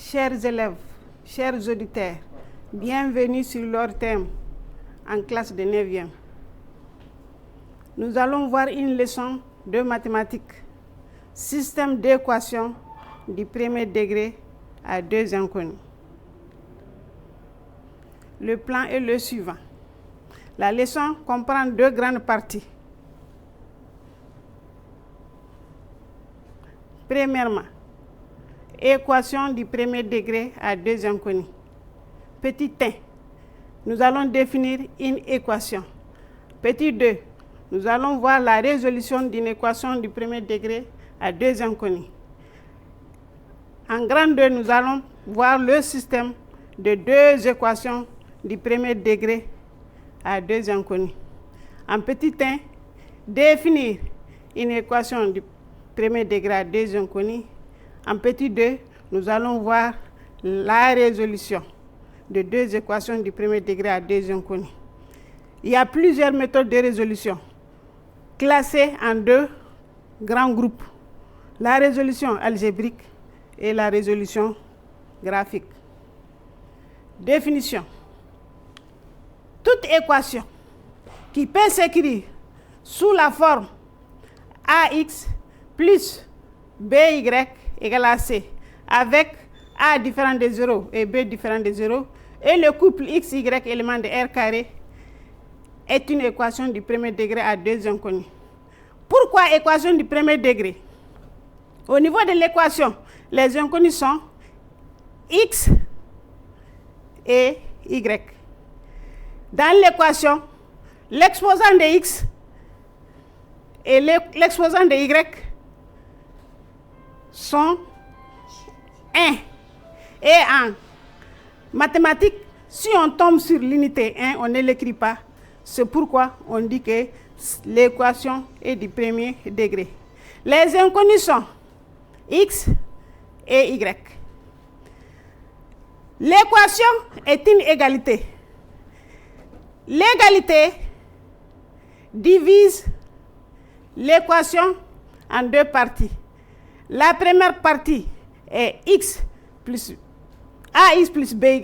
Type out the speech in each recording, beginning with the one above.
Chers élèves, chers auditeurs, bienvenue sur leur thème en classe de 9e. Nous allons voir une leçon de mathématiques, système d'équation du premier degré à deux inconnus. Le plan est le suivant. La leçon comprend deux grandes parties. Premièrement, équation du premier degré à deux inconnus. Petit 1, nous allons définir une équation. Petit 2, nous allons voir la résolution d'une équation du premier degré à deux inconnus. En grand 2, nous allons voir le système de deux équations du premier degré à deux inconnus. En petit 1, définir une équation du premier degré à deux inconnus. En petit 2, nous allons voir la résolution de deux équations du premier degré à deux inconnus. Il y a plusieurs méthodes de résolution classées en deux grands groupes. La résolution algébrique et la résolution graphique. Définition. Toute équation qui peut s'écrire sous la forme AX plus BY égale à C, avec A différent de 0 et B différent de 0, et le couple XY élément de R carré, est une équation du premier degré à deux inconnus. Pourquoi équation du premier degré? Au niveau de l'équation, les inconnus sont X et Y. Dans l'équation, l'exposant de X et l'exposant de Y sont 1. Et en mathématiques, si on tombe sur l'unité 1, on ne l'écrit pas. C'est pourquoi on dit que l'équation est du premier degré. Les inconnus sont X et Y. L'équation est une égalité. L'égalité divise l'équation en deux parties. La première partie est X plus AX plus BY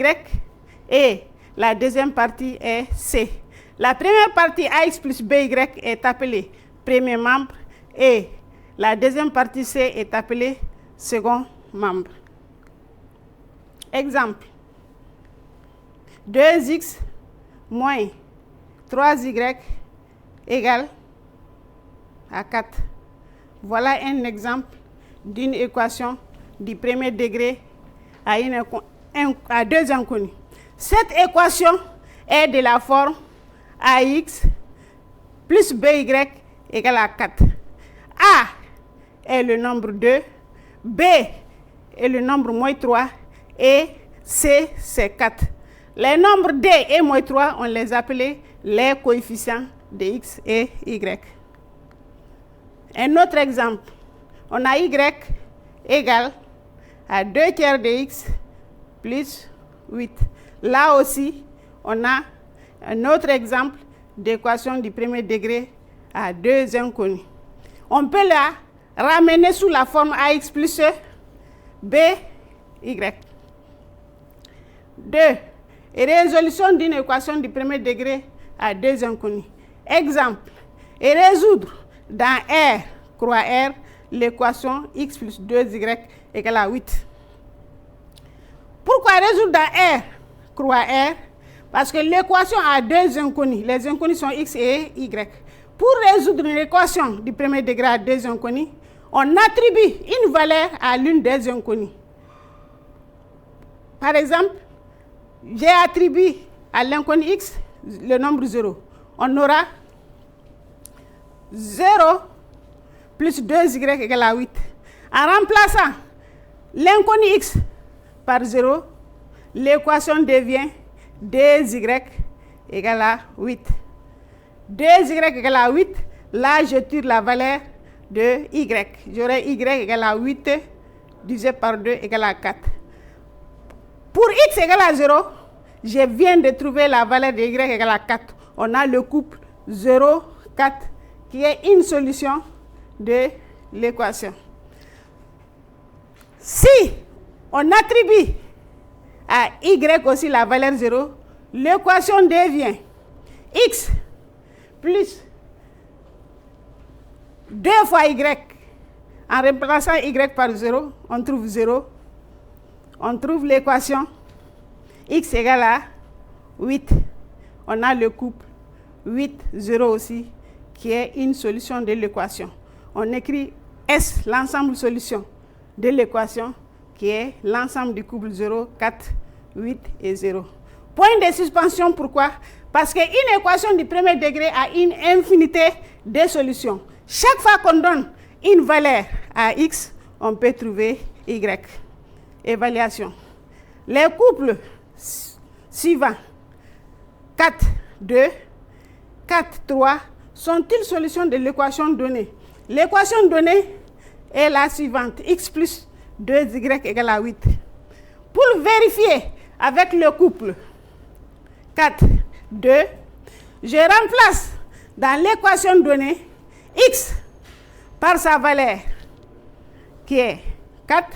et la deuxième partie est C. La première partie AX plus BY est appelée premier membre et la deuxième partie C est appelée second membre. Exemple. 2x moins 3y égale à 4. Voilà un exemple d'une équation du premier degré à deux inconnus. Cette équation est de la forme AX plus BY égale à 4. A est le nombre 2, B est le nombre moins 3 et C c'est 4. Les nombres D et moins 3, on les appelait les coefficients de X et Y. Un autre exemple, on a Y égale à 2 tiers de X plus 8. Là aussi, on a un autre exemple d'équation du premier degré à deux inconnus. On peut la ramener sous la forme AX plus B, Y. 2. Résolution d'une équation du premier degré à deux inconnus. Exemple. Résoudre dans R, croix R, l'équation X plus 2Y égale à 8. Pourquoi résoudre dans R, croix R? Parce que l'équation a deux inconnus. Les inconnus sont X et Y. Pour résoudre une équation du premier degré à deux inconnus, on attribue une valeur à l'une des inconnues. Par exemple, j'ai attribué à l'inconnu X le nombre 0. On aura 0 plus 2y égale à 8. En remplaçant l'inconnu X par 0, l'équation devient 2y égale à 8. 2y égale à 8, là je tire la valeur de y. J'aurai y égale à 8 divisé par 2 égale à 4. Pour x égale à 0, je viens de trouver la valeur de y égale à 4. On a le couple 0, 4 qui est une solution de l'équation. Si on attribue à y aussi la valeur 0, l'équation devient x plus 2 fois y. En remplaçant y par 0, on trouve 0. On trouve l'équation x égale à 8. On a le couple 8, 0 aussi, qui est une solution de l'équation. On écrit S, l'ensemble solution de l'équation, qui est l'ensemble du couple 0, 4, 8 et 0. Point de suspension, pourquoi? Parce qu'une équation du premier degré a une infinité de solutions. Chaque fois qu'on donne une valeur à x, on peut trouver y. Évaluation. Les couples suivants, 4, 2, 4, 3, sont-ils solutions de l'équation donnée? L'équation donnée est la suivante, x plus 2y égale à 8. Pour vérifier avec le couple 4, 2, je remplace dans l'équation donnée x par sa valeur qui est 4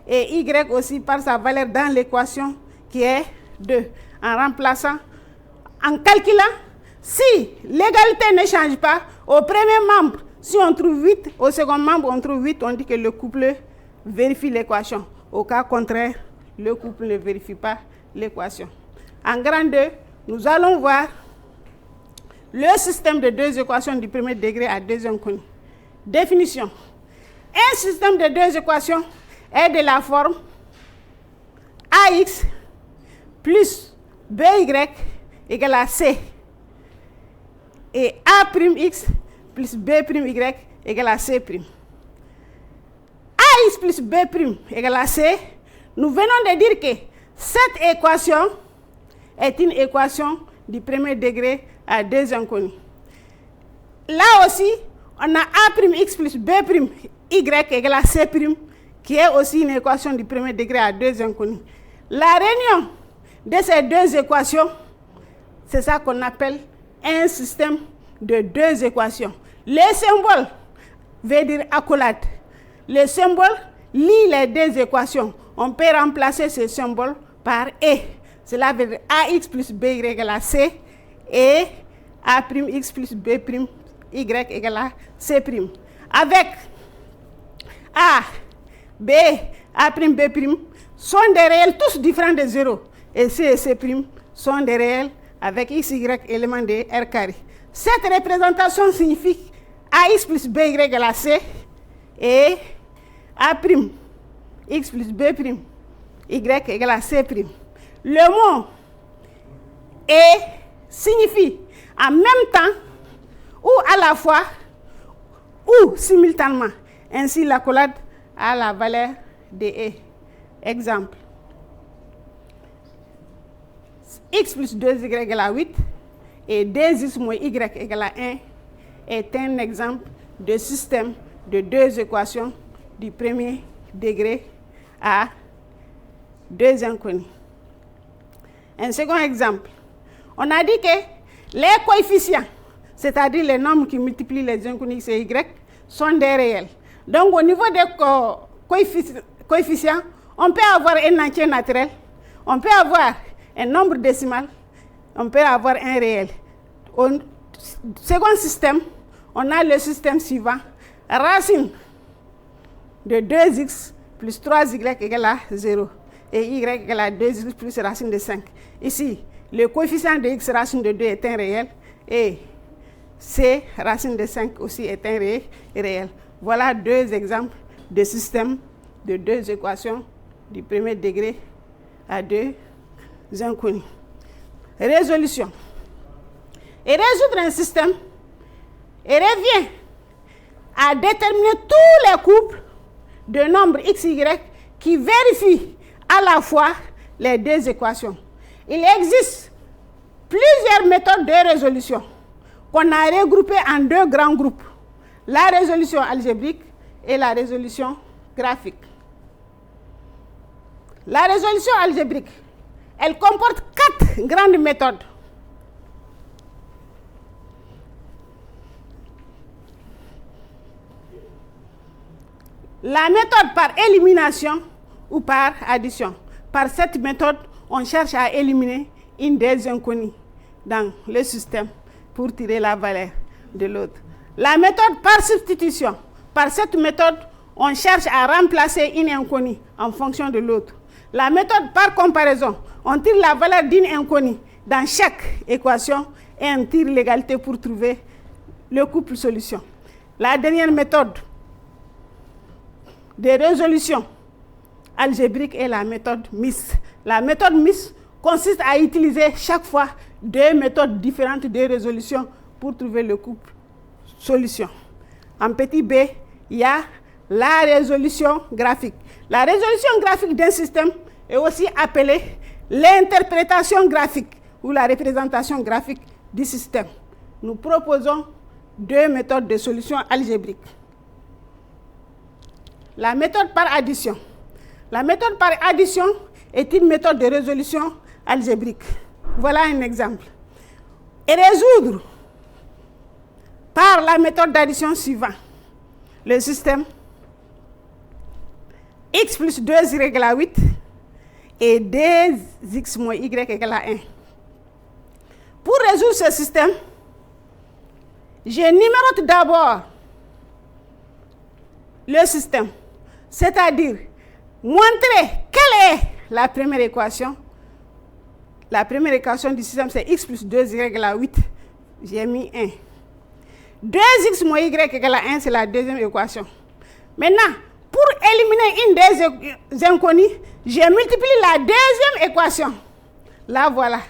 et y aussi par sa valeur dans l'équation qui est 2. En remplaçant, en calculant, si l'égalité ne change pas, au premier membre, si on trouve 8, au second membre, on trouve 8, on dit que le couple vérifie l'équation. Au cas contraire, le couple ne vérifie pas l'équation. En grand 2, nous allons voir le système de deux équations du premier degré à deux inconnues. Définition. Un système de deux équations est de la forme AX plus BY égale à C et A'X plus B'Y égale à C'. AX plus B' égale à C, nous venons de dire que cette équation est une équation du premier degré à deux inconnus. Là aussi, on a A'X plus B'Y égale à C', qui est aussi une équation du premier degré à deux inconnus. La réunion de ces deux équations, c'est ça qu'on appelle un système de deux équations. Le symbole veut dire accolade. Le symbole lie les deux équations. On peut remplacer ce symbole par et. Cela veut dire AX plus BY égale à C et A'X plus B'Y égale à C'. Avec A, B, A'B' sont des réels tous différents de 0. Et C et C' sont des réels avec x, y éléments de R carré. Cette représentation signifie AX plus BY égale à C et A'X plus B'Y égale à C'. Le mot et signifie en même temps ou à la fois ou simultanément. Ainsi, l'accolade a la valeur de e. Exemple. X plus 2y égale à 8 et 2x moins y égale à 1 est un exemple de système de deux équations du premier degré à deux inconnus. Un second exemple. On a dit que les coefficients, c'est-à-dire les nombres qui multiplient les inconnus x et y, sont des réels. Donc au niveau des coefficients, on peut avoir un entier naturel, on peut avoir un nombre décimal, on peut avoir un réel. Au second système, on a le système suivant. Racine de 2x plus 3y égale à 0 et y égale à 2x plus racine de 5. Ici, le coefficient de x racine de 2 est un réel et c racine de 5 aussi est un réel. Voilà deux exemples de systèmes de deux équations du premier degré à deux inconnus. Résolution. Et résoudre un système et revient à déterminer tous les couples de nombres x, y qui vérifient à la fois les deux équations. Il existe plusieurs méthodes de résolution qu'on a regroupées en deux grands groupes. La résolution algébrique et la résolution graphique. La résolution algébrique, elle comporte 4 grandes méthodes. La méthode par élimination ou par addition. Par cette méthode, on cherche à éliminer une des inconnues dans le système pour tirer la valeur de l'autre. La méthode par substitution. Par cette méthode, on cherche à remplacer une inconnue en fonction de l'autre. La méthode par comparaison, on tire la valeur d'une inconnue dans chaque équation et on tire l'égalité pour trouver le couple solution. La dernière méthode de résolution algébrique est la méthode MIS. La méthode MIS consiste à utiliser chaque fois deux méthodes différentes de résolution pour trouver le couple solution. En petit b, il y a la résolution graphique. La résolution graphique d'un système est aussi appelée l'interprétation graphique ou la représentation graphique du système. Nous proposons deux méthodes de solution algébrique. La méthode par addition. La méthode par addition est une méthode de résolution algébrique. Voilà un exemple. Et résoudre par la méthode d'addition suivante le système x plus 2y égale à 8 et 2x moins y égale à 1. Pour résoudre ce système, je numérote d'abord le système, c'est-à-dire montrer quelle est la première équation. La première équation du système, c'est x plus 2y égale à 8. J'ai mis 1. 2x moins y égale à 1, c'est la deuxième équation. Maintenant, pour éliminer une des inconnues, je multiplie la deuxième équation. Là, voilà.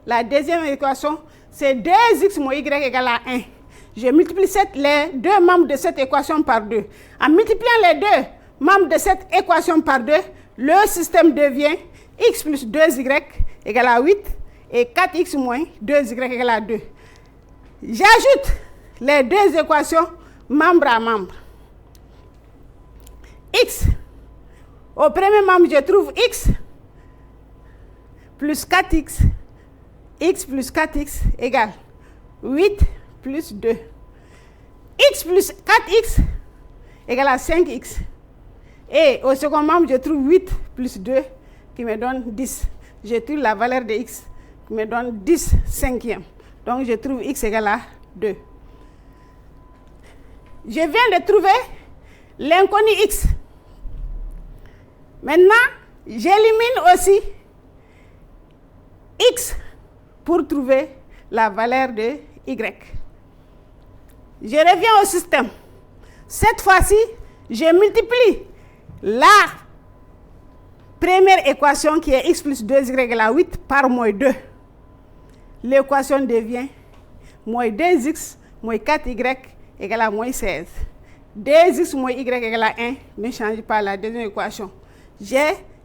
La deuxième équation, c'est 2x moins y égale à 1. Je multiplie les deux membres de cette équation par 2. En multipliant les deux membres de cette équation par 2, le système devient x plus 2y égale à 8 et 4x moins 2y égale à 2. J'ajoute les deux équations membre à membre. X, au premier membre, je trouve x plus 4x, x plus 4x égale 8 plus 2. X plus 4x égale à 5x. Et au second membre, je trouve 8 plus 2 qui me donne 10. Je trouve la valeur de x qui me donne 10 cinquièmes. Donc, je trouve x égale à 2. Je viens de trouver l'inconnu x. Maintenant, j'élimine aussi x pour trouver la valeur de y. Je reviens au système. Cette fois-ci, je multiplie la première équation qui est x plus 2y égale à 8 par moins 2. L'équation devient moins 2x moins 4y égale à moins 16. 2x moins y égale à 1 ne change pas la deuxième équation.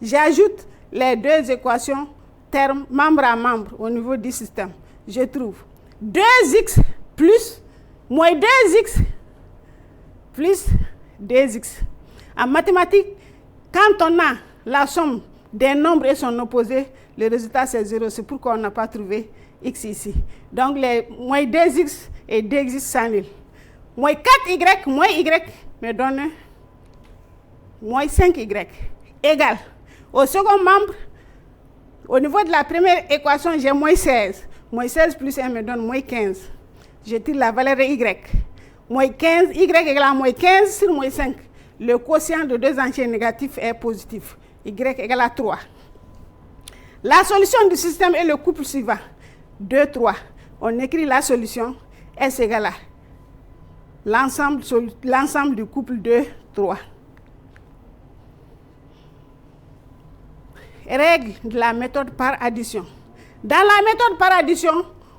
J'ajoute les deux équations termes membre à membre au niveau du système. Je trouve 2x plus moins 2x plus 2x. En mathématiques, quand on a la somme des nombres et son opposé, le résultat c'est 0. C'est pourquoi on n'a pas trouvé x ici. Donc les moins 2x et 2x s'annulent. Moins 4y moins y me donne moins 5y égale. Au second membre, au niveau de la première équation, j'ai moins 16. Moins 16 plus 1 me donne moins 15. Je tire la valeur de y. Moins 15, y égale à moins 15 sur moins 5. Le quotient de deux entiers négatifs est positif. Y égale à 3. La solution du système est le couple suivant. 2, 3. On écrit la solution. S égale à l'ensemble du couple 2, 3. Règle de la méthode par addition. Dans la méthode par addition,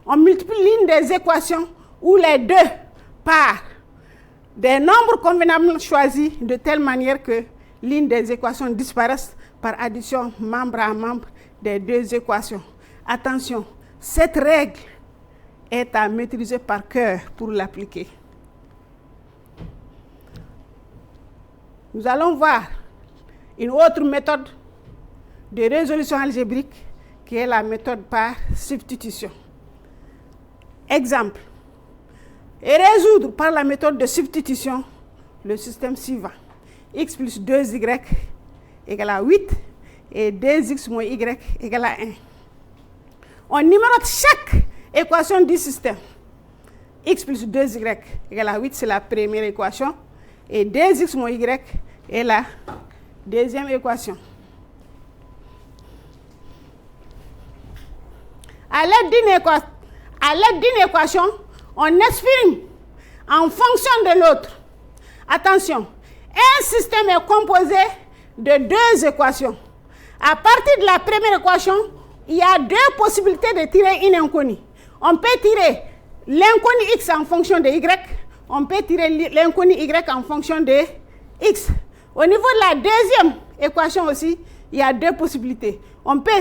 on multiplie l'une des équations ou les deux par des nombres convenablement choisis de telle manière que l'une des équations disparaisse par addition membre à membre des deux équations. Attention, cette règle est à maîtriser par cœur pour l'appliquer. Nous allons voir une autre méthode de résolution algébrique qui est la méthode par substitution. Exemple. Et résoudre par la méthode de substitution le système suivant. X plus 2y égale à 8 et 2x moins y égale à 1. On numérote chaque équation du système. X plus 2y égale à 8, c'est la première équation. Et 2x moins y est la deuxième équation. À l'aide d'une équation, on exprime en fonction de l'autre. Attention, un système est composé de deux équations. À partir de la première équation, il y a deux possibilités de tirer une inconnue. On peut tirer l'inconnu x en fonction de y, on peut tirer l'inconnu y en fonction de x. Au niveau de la deuxième équation aussi, il y a deux possibilités. On peut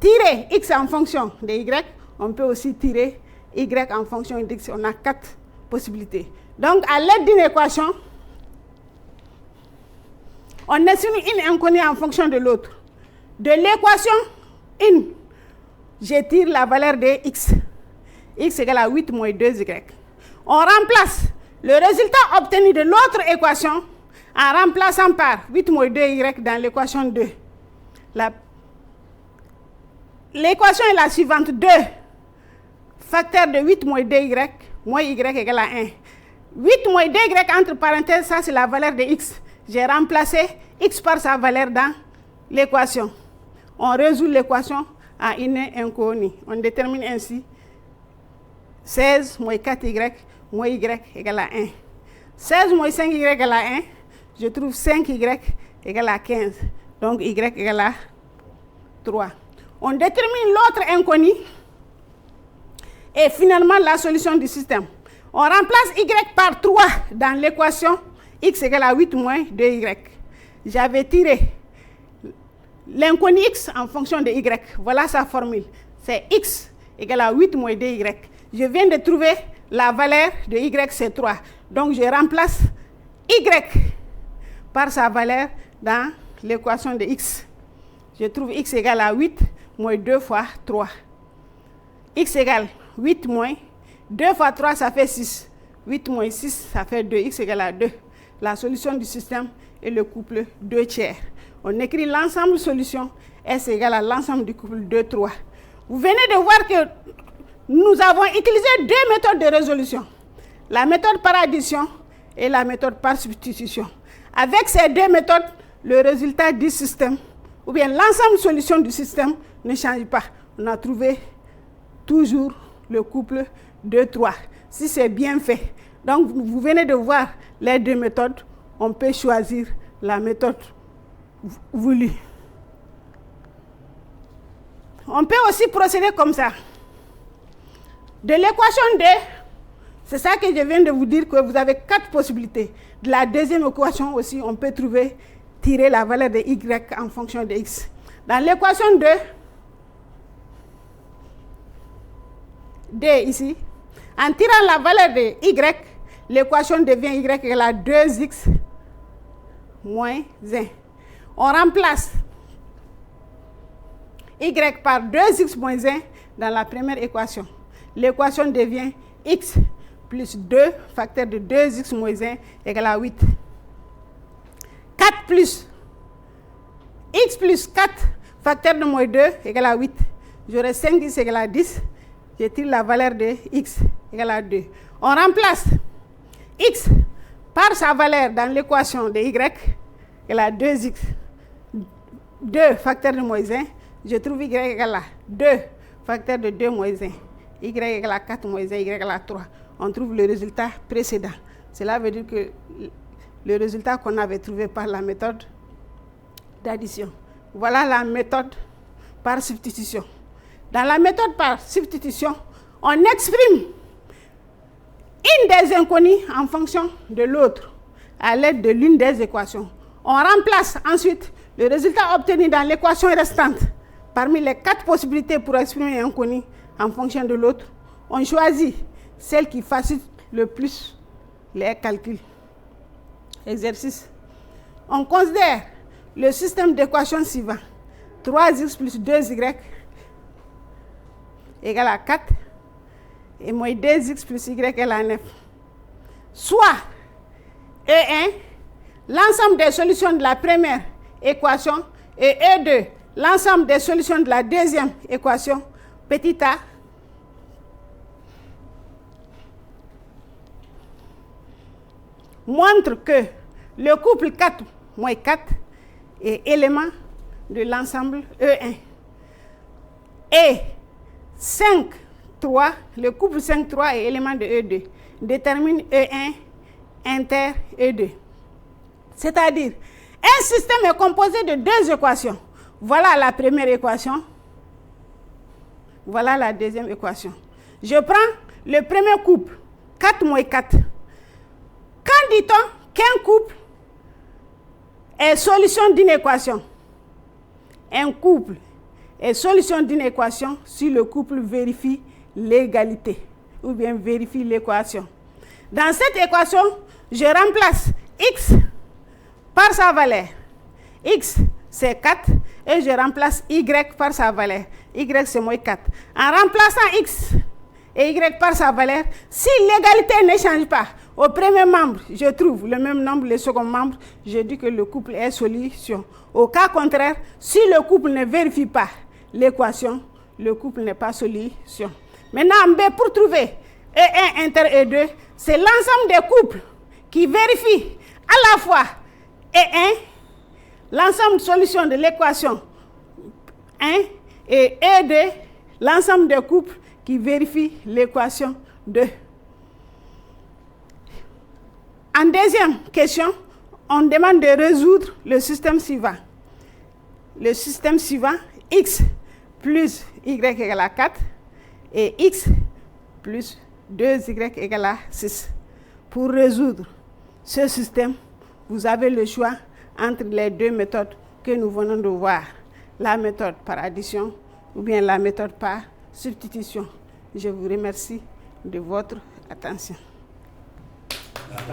tirer x en fonction de y, on peut aussi tirer y en fonction de x. On a quatre possibilités. Donc, à l'aide d'une équation, on exprime une inconnue en fonction de l'autre. De l'équation 1, je tire la valeur de x. X égale à 8 moins 2y. On remplace le résultat obtenu de l'autre équation en remplaçant par 8 moins 2y dans l'équation 2. L'équation est la suivante. 2 facteur de 8 moins 2y moins y égale à 1. 8 moins 2y entre parenthèses, ça c'est la valeur de x. J'ai remplacé x par sa valeur dans l'équation. On résout l'équation à une inconnue. On détermine ainsi 16 moins 4y moins y égale à 1. 16 moins 5y égale à 1. Je trouve 5y égale à 15. Donc y égale à 3. On détermine l'autre inconnu et finalement la solution du système. On remplace y par 3 dans l'équation x égale à 8 moins 2y. J'avais tiré l'inconnu x en fonction de y. Voilà sa formule. C'est x égale à 8 moins 2y. Je viens de trouver la valeur de y, c'est 3. Donc, je remplace y par sa valeur dans l'équation de x. Je trouve x égale à 8 moins 2 fois 3. X égale 8 moins 2 fois 3, ça fait 6. 8 moins 6, ça fait 2. X égale à 2. La solution du système est le couple 2 tiers. On écrit l'ensemble solution S égale à l'ensemble du couple 2, 3. Vous venez de voir que nous avons utilisé deux méthodes de résolution. La méthode par addition et la méthode par substitution. Avec ces deux méthodes, le résultat du système, ou bien l'ensemble solution du système, ne change pas. On a trouvé toujours le couple 2, 3. Si c'est bien fait. Donc, vous venez de voir les deux méthodes. On peut choisir la méthode voulue. On peut aussi procéder comme ça. De l'équation 2, c'est ça que je viens de vous dire, que vous avez quatre possibilités. De la deuxième équation aussi, on peut tirer la valeur de y en fonction de x. Dans l'équation 2, D ici, en tirant la valeur de y, l'équation devient y égale à 2x moins 1. On remplace y par 2x moins 1 dans la première équation. L'équation devient x plus 2 facteur de 2x moins 1 égale à 8. 4 plus x plus 4 facteur de moins 2 égale à 8. J'aurai 5x égale à 10. Je tire la valeur de x égale à 2. On remplace x par sa valeur dans l'équation de y égale à 2x. 2 facteur de moins 1. Je trouve y égale à 2 facteur de 2 moins 1. Y égale à 4 moins 1, y égale à 3. On trouve le résultat précédent. Cela veut dire que le résultat qu'on avait trouvé par la méthode d'addition. Voilà la méthode par substitution. Dans la méthode par substitution, on exprime une des inconnues en fonction de l'autre à l'aide de l'une des équations. On remplace ensuite le résultat obtenu dans l'équation restante parmi les quatre possibilités pour exprimer un inconnu en fonction de l'autre. On choisit celle qui facilite le plus les calculs. Exercice. On considère le système d'équations suivant. 3x plus 2y égale à 4 et moins 2x plus y égale à 9. Soit E1, l'ensemble des solutions de la première équation, et E2, l'ensemble des solutions de la deuxième équation, petit a, montre que le couple 4 moins 4 est élément de l'ensemble E1. Et 5, 3, le couple 5, 3 est élément de E2. Détermine E1 inter E2. C'est-à-dire, un système est composé de deux équations. Voilà la première équation. Voilà la deuxième équation. Je prends le premier couple, 4 moins 4. Quand dit-on qu'un couple est solution d'une équation? Un couple est solution d'une équation si le couple vérifie l'égalité ou bien vérifie l'équation. Dans cette équation, je remplace x par sa valeur. X, c'est 4 et je remplace y par sa valeur. Y, c'est moins 4. En remplaçant x et y par sa valeur, si l'égalité ne change pas, au premier membre, je trouve le même nombre, le second membre, je dis que le couple est solution. Au cas contraire, si le couple ne vérifie pas l'équation, le couple n'est pas solution. Maintenant, en B, pour trouver E1 inter E2, c'est l'ensemble des couples qui vérifient à la fois E1, l'ensemble de solutions de l'équation 1, et E2, l'ensemble des couples qui vérifient l'équation 2. En deuxième question, on demande de résoudre le système suivant. Le système suivant, x plus y égale à 4 et x plus 2y égale à 6. Pour résoudre ce système, vous avez le choix entre les deux méthodes que nous venons de voir. La méthode par addition ou bien la méthode par substitution. Je vous remercie de votre attention.